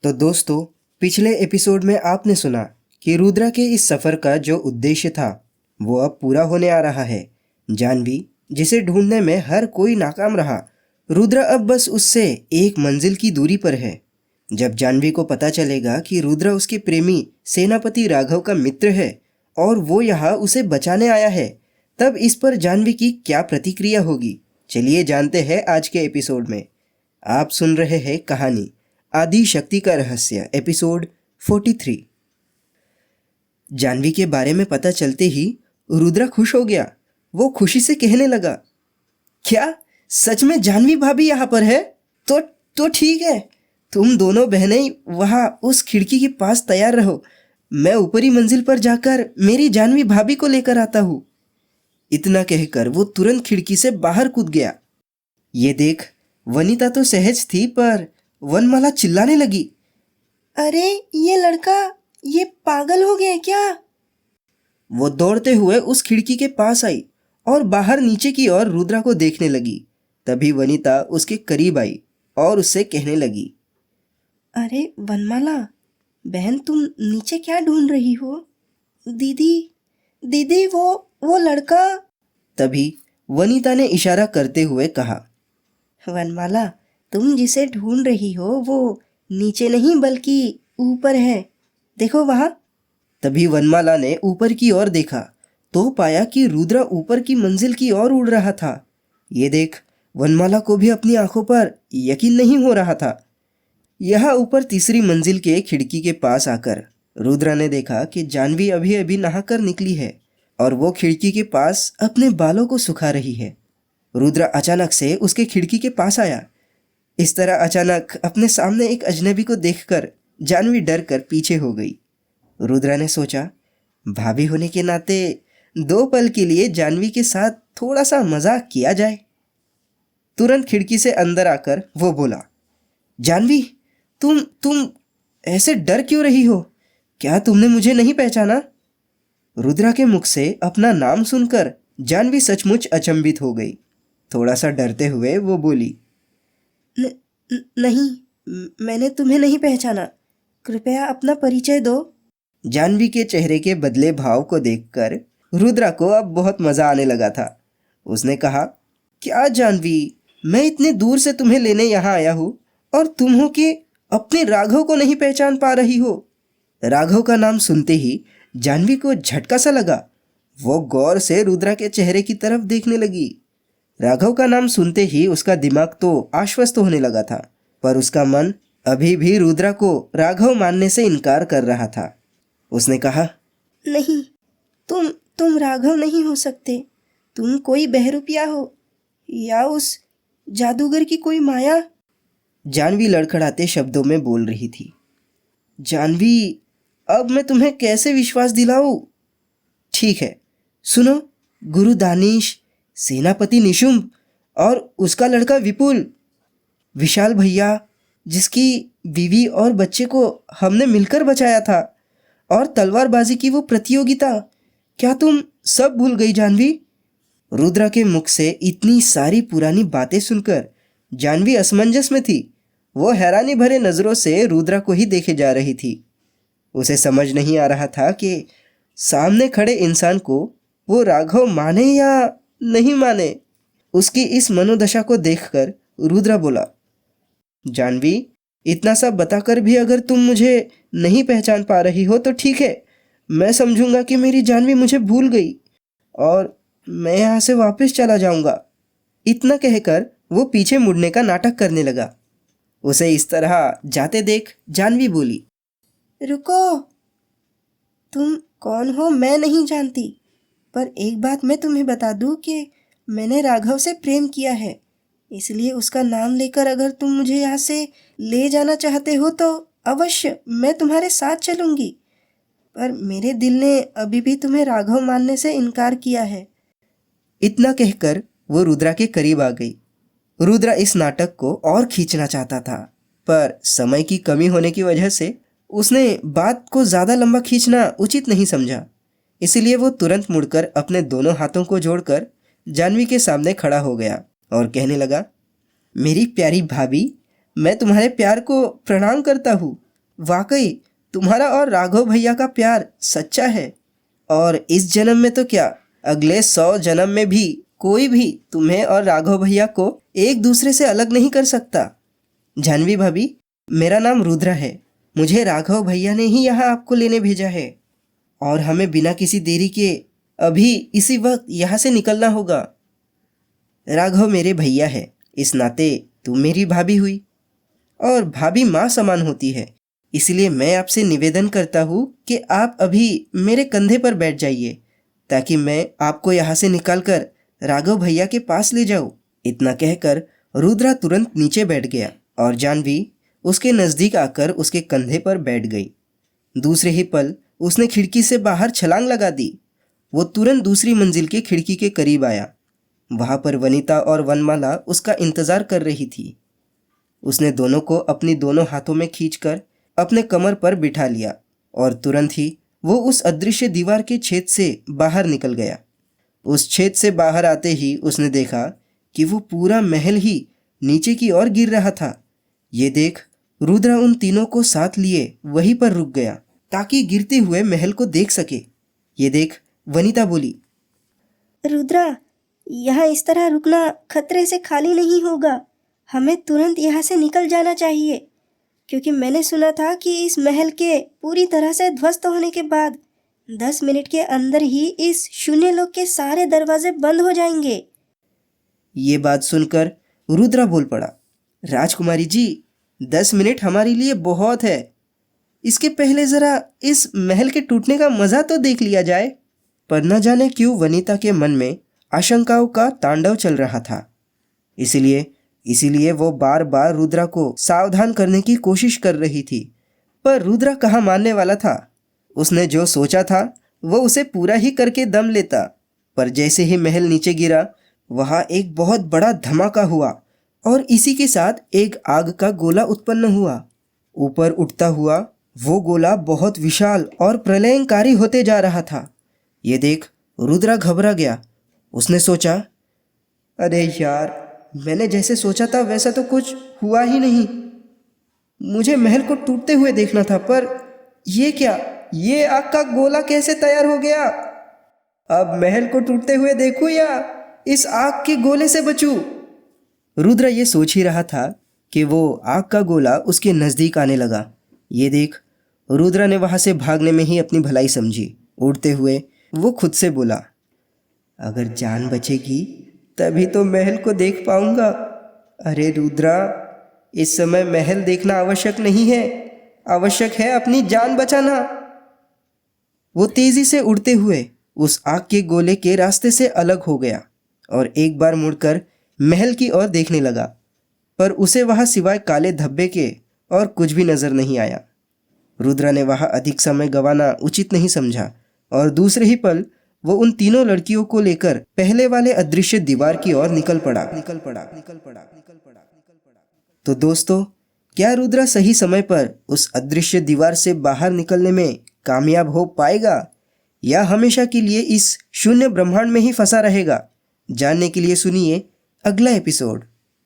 तो दोस्तों, पिछले एपिसोड में आपने सुना कि रुद्रा के इस सफ़र का जो उद्देश्य था वो अब पूरा होने आ रहा है। जानवी, जिसे ढूंढने में हर कोई नाकाम रहा, रुद्रा अब बस उससे एक मंजिल की दूरी पर है। जब जानवी को पता चलेगा कि रुद्रा उसके प्रेमी सेनापति राघव का मित्र है और वो यहाँ उसे बचाने आया है, तब इस पर जानवी की क्या प्रतिक्रिया होगी, चलिए जानते हैं आज के एपिसोड में। आप सुन रहे हैं कहानी आदि शक्ति का रहस्य, एपिसोड 43। जानवी के बारे में पता चलते ही रुद्रा खुश हो गया। वो खुशी से कहने लगा, क्या सच में जानवी भाभी यहाँ पर है? तो ठीक है, तुम दोनों बहनें वहाँ उस खिड़की के पास तैयार रहो। मैं ऊपरी मंजिल पर जाकर मेरी जानवी भाभी को लेकर आता हूँ। इतना कहकर वो तुरंत खिड़की से बाहर कूद गया। ये देख वनिता तो सहज थी, पर वनमाला चिल्लाने लगी, अरे ये लड़का, ये पागल हो गया है क्या? वो दौड़ते हुए उस खिड़की के पास आई और बाहर नीचे की ओर रुद्रा को देखने लगी। तभी वनिता उसके करीब आई और उससे कहने लगी, अरे वनमाला बहन, तुम नीचे क्या ढूंढ रही हो? दीदी, दीदी वो लड़का। तभी वनिता ने इशारा करते हुए कहा, वनमाला, तुम जिसे ढूंढ रही हो वो नीचे नहीं बल्कि ऊपर है, देखो वहाँ। तभी वनमाला ने ऊपर की ओर देखा तो पाया कि रुद्रा ऊपर की मंजिल की ओर उड़ रहा था। ये देख वनमाला को भी अपनी आंखों पर यकीन नहीं हो रहा था। यहाँ ऊपर तीसरी मंजिल के खिड़की के पास आकर रुद्रा ने देखा कि जानवी अभी अभी नहाकर निकली है और वो खिड़की के पास अपने बालों को सुखा रही है। रुद्रा अचानक से उसके खिड़की के पास आया। इस तरह अचानक अपने सामने एक अजनबी को देखकर जानवी डर कर पीछे हो गई। रुद्रा ने सोचा, भाभी होने के नाते 2 पल के लिए जानवी के साथ थोड़ा सा मजाक किया जाए। तुरंत खिड़की से अंदर आकर वो बोला, जानवी, तुम ऐसे डर क्यों रही हो? क्या तुमने मुझे नहीं पहचाना? रुद्रा के मुख से अपना नाम सुनकर जानवी सचमुच अचंभित हो गई। थोड़ा सा डरते हुए वो बोली, नहीं, मैंने तुम्हें नहीं पहचाना, कृपया अपना परिचय दो। जानवी के चेहरे के बदले भाव को देखकर रुद्रा को अब बहुत मजा आने लगा था। उसने कहा, क्या जानवी, मैं इतने दूर से तुम्हें लेने यहाँ आया हूँ और तुम हो कि अपने राघव को नहीं पहचान पा रही हो? राघव का नाम सुनते ही जानवी को झटका सा लगा। वो गौर से रुद्रा के चेहरे की तरफ देखने लगी। राघव का नाम सुनते ही उसका दिमाग तो आश्वस्त होने लगा था, पर उसका मन अभी भी रुद्रा को राघव मानने से इनकार कर रहा था। उसने कहा, नहीं, तुम राघव नहीं हो सकते। तुम कोई बहरूपिया हो या उस जादूगर की कोई माया। जानवी लड़खड़ाते शब्दों में बोल रही थी। जानवी, अब मैं तुम्हें कैसे विश्वास दिलाऊं? ठीक है, सुनो, गुरु दानिश, सेनापति निशुंभ और उसका लड़का विपुल, विशाल भैया जिसकी बीवी और बच्चे को हमने मिलकर बचाया था, और तलवारबाजी की वो प्रतियोगिता, क्या तुम सब भूल गई जानवी? रुद्रा के मुख से इतनी सारी पुरानी बातें सुनकर जानवी असमंजस में थी। वो हैरानी भरे नज़रों से रुद्रा को ही देखे जा रही थी। उसे समझ नहीं आ रहा था कि सामने खड़े इंसान को वो राघव माने या नहीं माने। उसकी इस मनोदशा को देखकर रुद्रा बोला, जानवी, इतना सब बताकर भी अगर तुम मुझे नहीं पहचान पा रही हो तो ठीक है, मैं समझूंगा कि मेरी जानवी मुझे भूल गई और मैं यहाँ से वापस चला जाऊंगा। इतना कहकर वो पीछे मुड़ने का नाटक करने लगा। उसे इस तरह जाते देख जानवी बोली, रुको, तुम कौन हो मैं नहीं जानती, पर एक बात मैं तुम्हें बता दूं कि मैंने राघव से प्रेम किया है, इसलिए उसका नाम लेकर अगर तुम मुझे यहाँ से ले जाना चाहते हो तो अवश्य मैं तुम्हारे साथ चलूँगी, पर मेरे दिल ने अभी भी तुम्हें राघव मानने से इनकार किया है। इतना कहकर वो रुद्रा के करीब आ गई। रुद्रा इस नाटक को और खींचना चाहता था, पर समय की कमी होने की वजह से उसने बात को ज़्यादा लंबा खींचना उचित नहीं समझा। इसलिए वो तुरंत मुड़कर अपने दोनों हाथों को जोड़कर जानवी के सामने खड़ा हो गया और कहने लगा, मेरी प्यारी भाभी, मैं तुम्हारे प्यार को प्रणाम करता हूँ। वाकई तुम्हारा और राघव भैया का प्यार सच्चा है, और इस जन्म में तो क्या, अगले 100 जन्म में भी कोई भी तुम्हें और राघव भैया को एक दूसरे से अलग नहीं कर सकता। जानवी भाभी, मेरा नाम रुद्रा है। मुझे राघव भैया ने ही यहाँ आपको लेने भेजा है, और हमें बिना किसी देरी के अभी इसी वक्त यहाँ से निकलना होगा। राघव मेरे भैया है, इस नाते तुम मेरी भाभी हुई, और भाभी माँ समान होती है। इसलिए मैं आपसे निवेदन करता हूँ कि आप अभी मेरे कंधे पर बैठ जाइए, ताकि मैं आपको यहाँ से निकालकर राघव भैया के पास ले जाऊँ। इतना कहकर रुद्रा तुरंत नीचे बैठ गया और जानवी उसके नज़दीक आकर उसके कंधे पर बैठ गई। दूसरे ही पल उसने खिड़की से बाहर छलांग लगा दी। वो तुरंत दूसरी मंजिल के खिड़की के करीब आया। वहाँ पर वनीता और वनमाला उसका इंतज़ार कर रही थी। उसने दोनों को अपनी दोनों हाथों में खींचकर अपने कमर पर बिठा लिया और तुरंत ही वो उस अदृश्य दीवार के छेद से बाहर निकल गया। उस छेद से बाहर आते ही उसने देखा कि वो पूरा महल ही नीचे की ओर गिर रहा था। ये देख रुद्रा उन तीनों को साथ लिए वहीं पर रुक गया ताकि गिरते हुए महल को देख सके। ये देख वनीता बोली, रुद्रा, यहाँ इस तरह रुकना खतरे से खाली नहीं होगा। हमें तुरंत यहाँ से निकल जाना चाहिए, क्योंकि मैंने सुना था कि इस महल के पूरी तरह से ध्वस्त होने के बाद 10 मिनट के अंदर ही इस शून्य लोक के सारे दरवाजे बंद हो जाएंगे। ये बात सुनकर रुद्रा बोल पड़ा, राजकुमारी जी, 10 मिनट हमारे लिए बहुत है। इसके पहले ज़रा इस महल के टूटने का मज़ा तो देख लिया जाए। पर न जाने क्यों वनीता के मन में आशंकाओं का तांडव चल रहा था। इसीलिए वो बार बार रुद्रा को सावधान करने की कोशिश कर रही थी। पर रुद्रा कहाँ मानने वाला था। उसने जो सोचा था वो उसे पूरा ही करके दम लेता। पर जैसे ही महल नीचे गिरा, वहाँ एक बहुत बड़ा धमाका हुआ और इसी के साथ एक आग का गोला उत्पन्न हुआ। ऊपर उठता हुआ वो गोला बहुत विशाल और प्रलयंकारी होते जा रहा था। ये देख रुद्रा घबरा गया। उसने सोचा, अरे यार, मैंने जैसे सोचा था वैसा तो कुछ हुआ ही नहीं। मुझे महल को टूटते हुए देखना था, पर ये क्या, ये आग का गोला कैसे तैयार हो गया? अब महल को टूटते हुए देखूं या इस आग के गोले से बचूं? रुद्र ये सोच ही रहा था कि वो आग का गोला उसके नज़दीक आने लगा। ये देख रुद्र ने वहाँ से भागने में ही अपनी भलाई समझी। उड़ते हुए वो खुद से बोला, अगर जान बचेगी तभी तो महल को देख पाऊंगा। अरे रुद्रा, इस समय महल देखना आवश्यक नहीं है, आवश्यक है अपनी जान बचाना। वो तेजी से उड़ते हुए उस आग के गोले के रास्ते से अलग हो गया और एक बार मुड़कर महल की ओर देखने लगा, पर उसे वहाँ सिवाय काले धब्बे के और कुछ भी नजर नहीं आया। रुद्रा ने वहाँ अधिक समय गंवाना उचित नहीं समझा और दूसरे ही पल वो उन तीनों लड़कियों को लेकर पहले वाले अदृश्य दीवार की ओर निकल पड़ा। तो दोस्तों, क्या रुद्रा सही समय पर उस अदृश्य दीवार से बाहर निकलने में कामयाब हो पाएगा या हमेशा के लिए इस शून्य ब्रह्मांड में ही फंसा रहेगा? जानने के लिए सुनिए अगला एपिसोड।